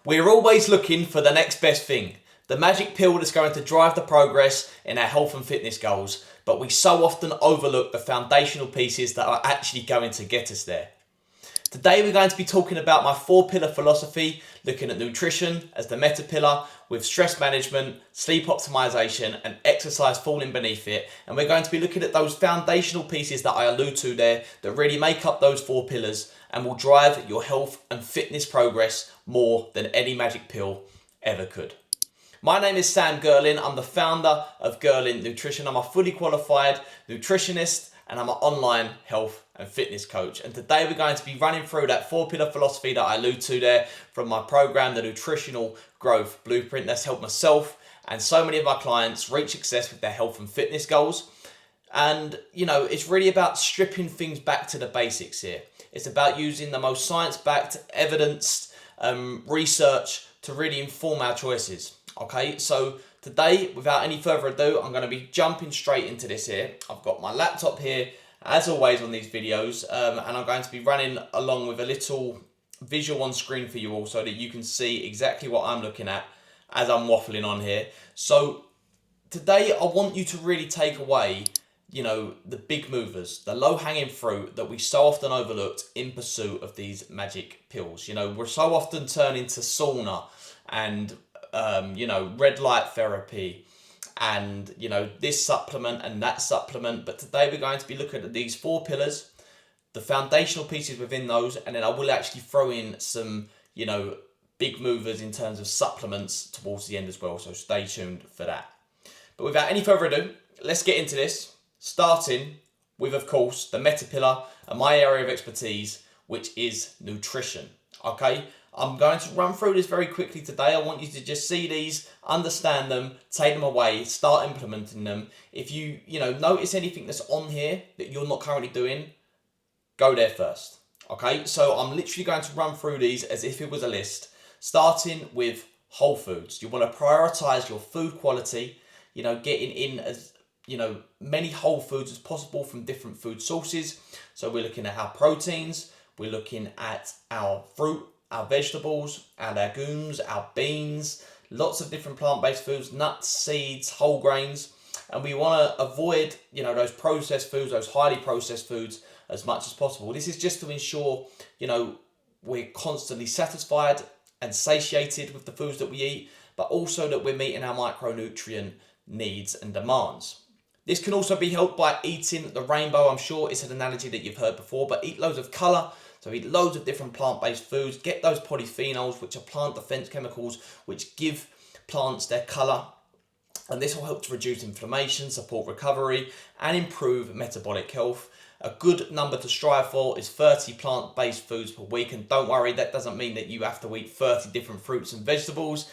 We're always looking for the next best thing, the magic pill that's going to drive the progress in our health and fitness goals, but we so often overlook the foundational pieces that are actually going to get us there. Today we're going to be talking about my 4-pillar philosophy, looking at nutrition as the meta pillar, with stress management, sleep optimization and exercise falling beneath it. And we're going to be looking at those foundational pieces that I allude to there that really make up those 4 pillars and will drive your health and fitness progress more than any magic pill ever could. My name is Sam Gerlin. I'm the founder of Gerlin Nutrition. I'm a fully qualified nutritionist and I'm an online health and fitness coach. And today we're going to be running through that 4-pillar philosophy that I allude to there from my program, the Nutritional Growth Blueprint, that's helped myself and so many of my clients reach success with their health and fitness goals. And, it's really about stripping things back to the basics here. It's about using the most science-backed, evidenced research to really inform our choices. Okay, so today, without any further ado, I'm going to be jumping straight into this here. I've got my laptop here, as always on these videos, and I'm going to be running along with a little visual on screen for you all so that you can see exactly what I'm looking at as I'm waffling on here. So today, I want you to really take away the big movers, the low-hanging fruit that we so often overlooked in pursuit of these magic pills. We're so often turning to sauna and red light therapy and this supplement and that supplement, but today we're going to be looking at these 4 pillars, the foundational pieces within those, and then I will actually throw in some big movers in terms of supplements towards the end as well, so stay tuned for that. But without any further ado, let's get into this, starting with, of course, the meta pillar and my area of expertise, which is nutrition. Okay, I'm going to run through this very quickly today. I want you to just see these, understand them, take them away, start implementing them. If you notice anything that's on here that you're not currently doing, go there first. Okay, so I'm literally going to run through these as if it was a list, starting with whole foods. You want to prioritize your food quality, getting in as many whole foods as possible from different food sources. So we're looking at our proteins, we're looking at our fruit, our vegetables, our legumes, our beans, lots of different plant-based foods, nuts, seeds, whole grains. And we want to avoid, those processed foods, those highly processed foods as much as possible. This is just to ensure, we're constantly satisfied and satiated with the foods that we eat, but also that we're meeting our micronutrient needs and demands. This can also be helped by eating the rainbow. I'm sure it's an analogy that you've heard before, but eat loads of colour. So eat loads of different plant-based foods. Get those polyphenols, which are plant defense chemicals, which give plants their colour. And this will help to reduce inflammation, support recovery, and improve metabolic health. A good number to strive for is 30 plant-based foods per week. And don't worry, that doesn't mean that you have to eat 30 different fruits and vegetables.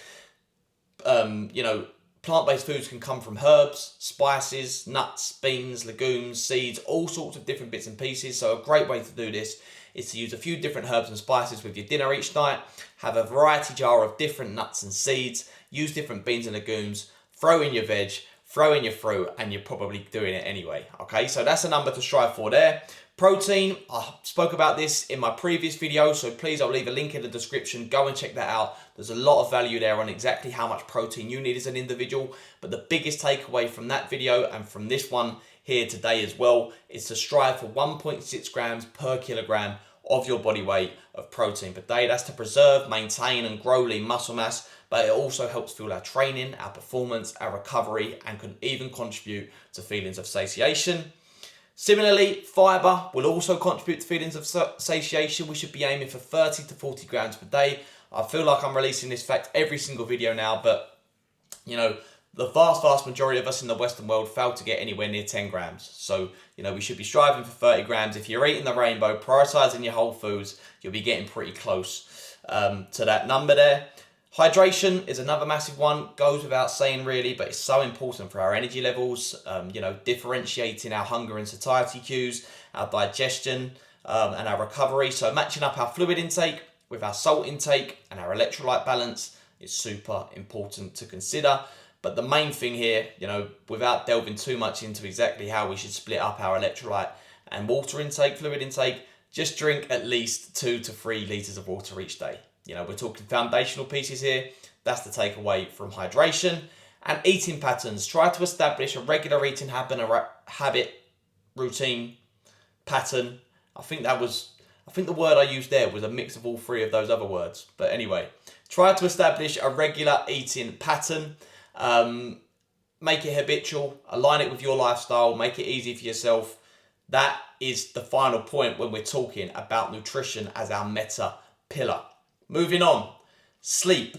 Plant-based foods can come from herbs, spices, nuts, beans, legumes, seeds, all sorts of different bits and pieces. So a great way to do this is to use a few different herbs and spices with your dinner each night, have a variety jar of different nuts and seeds, use different beans and legumes, throw in your veg, throw in your fruit, and you're probably doing it anyway. Okay, so that's a number to strive for there. Protein, I spoke about this in my previous video, so please, I'll leave a link in the description. Go and check that out. There's a lot of value there on exactly how much protein you need as an individual. But the biggest takeaway from that video and from this one here today as well is to strive for 1.6 grams per kilogram of your body weight of protein per day. That's to preserve, maintain and grow lean muscle mass, but it also helps fuel our training, our performance, our recovery, and can even contribute to feelings of satiation. Similarly, fibre will also contribute to feelings of satiation. We should be aiming for 30 to 40 grams per day. I feel like I'm releasing this fact every single video now, but the vast majority of us in the Western world fail to get anywhere near 10 grams. So, we should be striving for 30 grams. If you're eating the rainbow, prioritising your whole foods, you'll be getting pretty close to that number there. Hydration is another massive one, goes without saying really, but it's so important for our energy levels, differentiating our hunger and satiety cues, our digestion and our recovery. So matching up our fluid intake with our salt intake and our electrolyte balance is super important to consider. But the main thing here, without delving too much into exactly how we should split up our electrolyte and water intake, fluid intake, just drink at least 2 to 3 litres of water each day. You know, we're talking foundational pieces here. That's the takeaway from hydration. And eating patterns. Try to establish a regular eating habit, routine, pattern. I think the word I used there was a mix of all three of those other words. But anyway, try to establish a regular eating pattern. Make it habitual. Align it with your lifestyle. Make it easy for yourself. That is the final point when we're talking about nutrition as our meta pillar. Moving on, sleep.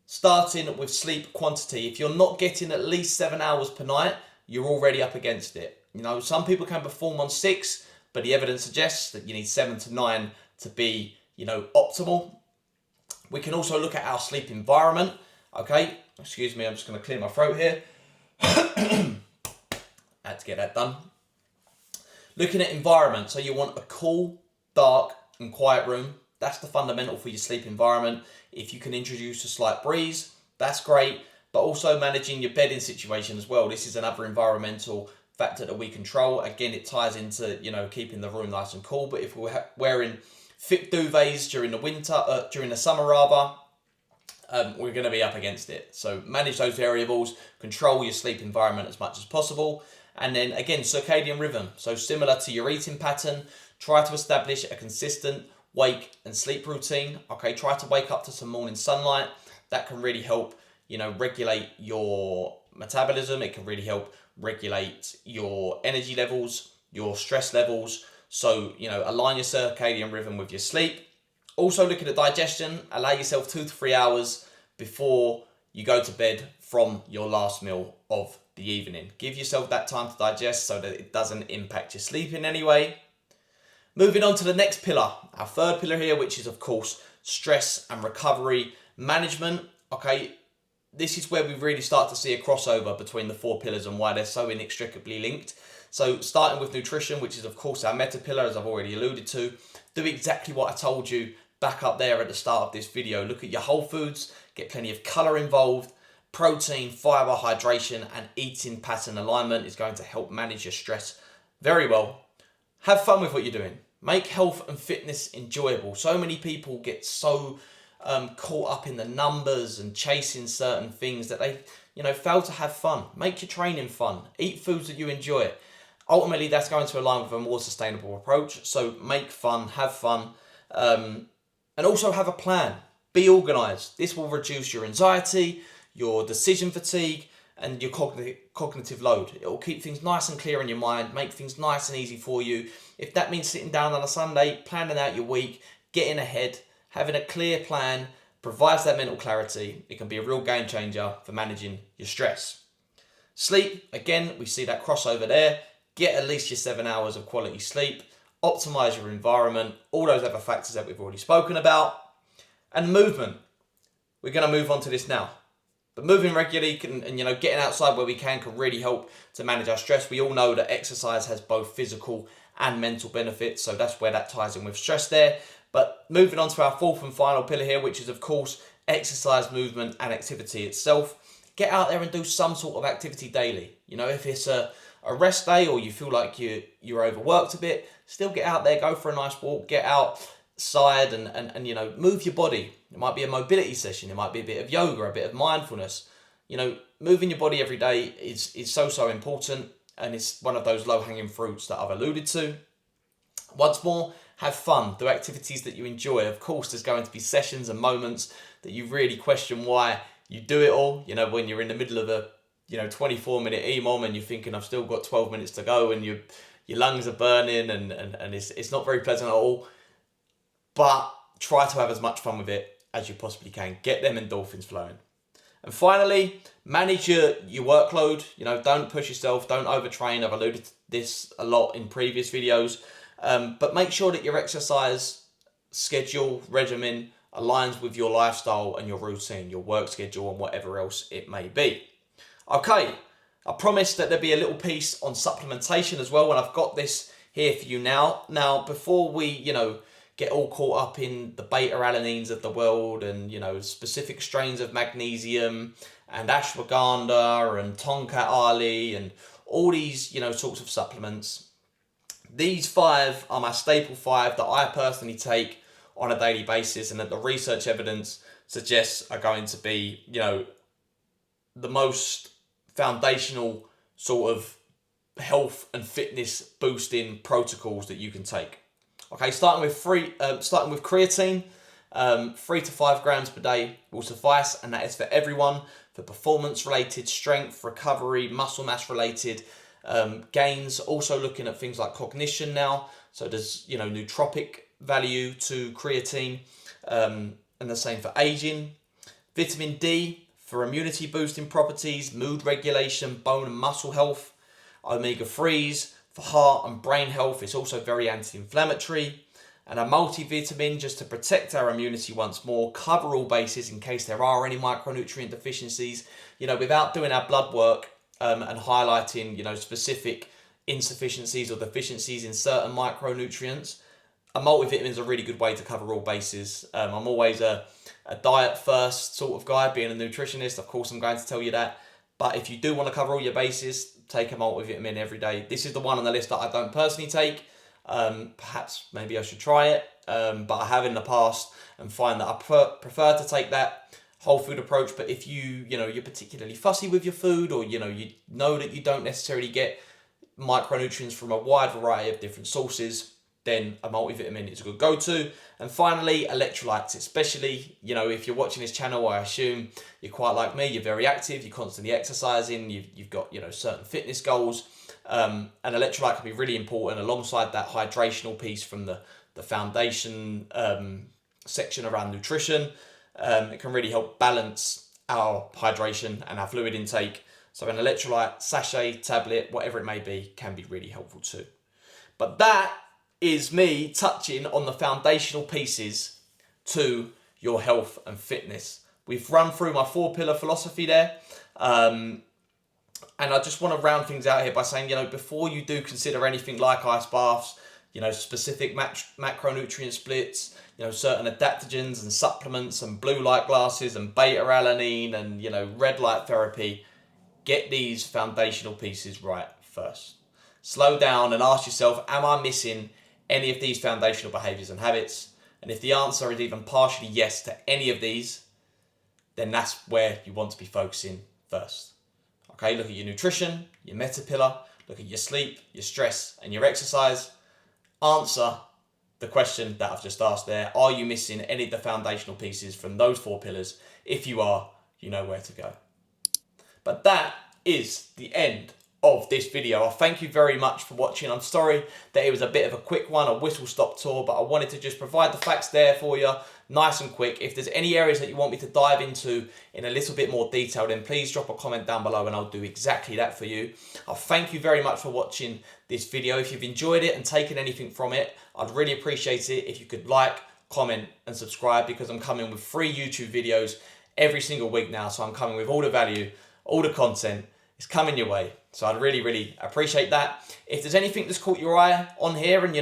Starting with sleep quantity. If you're not getting at least 7 hours per night, you're already up against it. You know, some people can perform on 6, but the evidence suggests that you need 7 to 9 to be, optimal. We can also look at our sleep environment. Okay, excuse me, I'm just going to clear my throat here. I had to get that done. Looking at environment, so you want a cool, dark and quiet room. That's the fundamental for your sleep environment. If you can introduce a slight breeze, that's great, but also managing your bedding situation as well. This is another environmental factor that we control. Again, it ties into, keeping the room nice and cool, but if we're wearing thick duvets during the summer rather, we're going to be up against it. So manage those variables, control your sleep environment as much as possible. And then again, circadian rhythm. So similar to your eating pattern, try to establish a consistent wake and sleep routine. Okay, try to wake up to some morning sunlight. That can really help, regulate your metabolism. It can really help regulate your energy levels, your stress levels. So, align your circadian rhythm with your sleep. Also looking at digestion, allow yourself 2 to 3 hours before you go to bed from your last meal of the evening. Give yourself that time to digest so that it doesn't impact your sleep in any way. Moving on to the next pillar, our third pillar here, which is of course stress and recovery management. Okay, this is where we really start to see a crossover between the 4 pillars and why they're so inextricably linked. So starting with nutrition, which is of course our meta pillar, as I've already alluded to, do exactly what I told you back up there at the start of this video. Look at your whole foods, get plenty of color involved. Protein, fiber, hydration, and eating pattern alignment is going to help manage your stress very well. Have fun with what you're doing. Make health and fitness enjoyable. So many people get so caught up in the numbers and chasing certain things that they, fail to have fun. Make your training fun. Eat foods that you enjoy. Ultimately, that's going to align with a more sustainable approach. So make fun, have fun, and also have a plan. Be organized. This will reduce your anxiety, your decision fatigue, and your cognitive load. It will keep things nice and clear in your mind, make things nice and easy for you. If that means sitting down on a Sunday, planning out your week, getting ahead, having a clear plan, provides that mental clarity, it can be a real game changer for managing your stress. Sleep, again, we see that crossover there. Get at least your 7 hours of quality sleep, optimize your environment, all those other factors that we've already spoken about. And movement. We're going to move on to this now. But moving regularly and getting outside where we can really help to manage our stress. We all know that exercise has both physical and mental benefits, so that's where that ties in with stress there. But moving on to our fourth and final pillar here, which is of course exercise, movement and activity itself. Get out there and do some sort of activity daily. If it's a rest day or you feel like you're overworked a bit, still get out there, go for a nice walk, get outside and move your body. It might be a mobility session, it might be a bit of yoga, a bit of mindfulness. Moving your body every day is so important, and it's one of those low-hanging fruits that I've alluded to. Once more, have fun, do activities that you enjoy. Of course, there's going to be sessions and moments that you really question why you do it all. When you're in the middle of a 24-minute EMOM and you're thinking, I've still got 12 minutes to go, and your lungs are burning and it's not very pleasant at all. But try to have as much fun with it as you possibly can. Get them endorphins flowing. And finally, manage your workload. Don't push yourself, don't overtrain. I've alluded to this a lot in previous videos. But make sure that your exercise schedule, regimen aligns with your lifestyle and your routine, your work schedule and whatever else it may be. Okay, I promised that there'd be a little piece on supplementation as well, and I've got this here for you now. Now, before we, get all caught up in the beta-alanines of the world and, specific strains of magnesium and ashwagandha and tonkat ali and all these, sorts of supplements. These 5 are my staple 5 that I personally take on a daily basis, and that the research evidence suggests are going to be, the most foundational sort of health and fitness boosting protocols that you can take. Okay, starting with creatine, 3 to 5 grams per day will suffice, and that is for everyone, for performance related, strength, recovery, muscle mass related gains. Also looking at things like cognition now, so there's nootropic value to creatine, and the same for aging. Vitamin D for immunity boosting properties, mood regulation, bone and muscle health. Omega-3s for heart and brain health. It's also very anti-inflammatory. And a multivitamin just to protect our immunity once more, cover all bases in case there are any micronutrient deficiencies, without doing our blood work and highlighting, specific insufficiencies or deficiencies in certain micronutrients. A multivitamin is a really good way to cover all bases. I'm always a diet first sort of guy, being a nutritionist. Of course, I'm going to tell you that. But if you do want to cover all your bases, take a multivitamin every day. This is the one on the list that I don't personally take. Perhaps maybe I should try it, but I have in the past and find that I prefer to take that whole food approach. But if you're particularly fussy with your food, or you know that you don't necessarily get micronutrients from a wide variety of different sources, then a multivitamin is a good go-to. And finally, electrolytes, especially, if you're watching this channel, I assume you're quite like me, you're very active, you're constantly exercising, you've got, certain fitness goals. And electrolyte can be really important alongside that hydrational piece from the foundation section around nutrition. It can really help balance our hydration and our fluid intake. So an electrolyte sachet, tablet, whatever it may be, can be really helpful too. But that is me touching on the foundational pieces to your health and fitness. We've run through my 4-pillar philosophy there. And I just want to round things out here by saying, before you do consider anything like ice baths, specific macronutrient splits, certain adaptogens and supplements and blue light glasses and beta-alanine and, red light therapy, get these foundational pieces right first. Slow down and ask yourself, am I missing any of these foundational behaviors and habits? And if the answer is even partially yes to any of these, then that's where you want to be focusing first. Okay, look at your nutrition, your meta pillar, look at your sleep, your stress, and your exercise. Answer the question that I've just asked there. Are you missing any of the foundational pieces from those 4 pillars? If you are, you know where to go. But that is the end of this video. I thank you very much for watching. I'm sorry that it was a bit of a quick one, a whistle-stop tour, but I wanted to just provide the facts there for you, nice and quick. If there's any areas that you want me to dive into in a little bit more detail, then please drop a comment down below and I'll do exactly that for you. I thank you very much for watching this video. If you've enjoyed it and taken anything from it, I'd really appreciate it if you could like, comment and subscribe, because I'm coming with free YouTube videos every single week now. So I'm coming with all the value, all the content. It's coming your way. So I'd really, really appreciate that. If there's anything that's caught your eye on here and,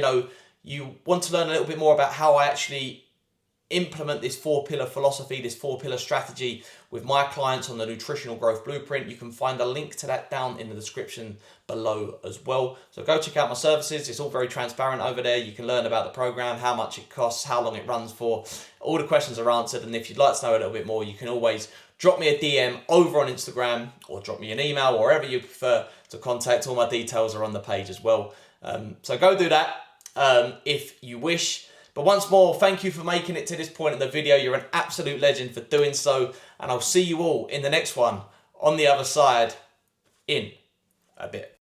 you want to learn a little bit more about how I actually implement this 4-pillar philosophy, this 4-pillar strategy with my clients on the Nutritional Growth Blueprint, you can find a link to that down in the description below as well. So go check out my services. It's all very transparent over there. You can learn about the program, how much it costs, how long it runs for. All the questions are answered. And if you'd like to know a little bit more, you can always drop me a DM over on Instagram or drop me an email, or wherever you prefer to contact. All my details are on the page as well. So go do that if you wish. But once more, thank you for making it to this point in the video. You're an absolute legend for doing so. And I'll see you all in the next one on the other side in a bit.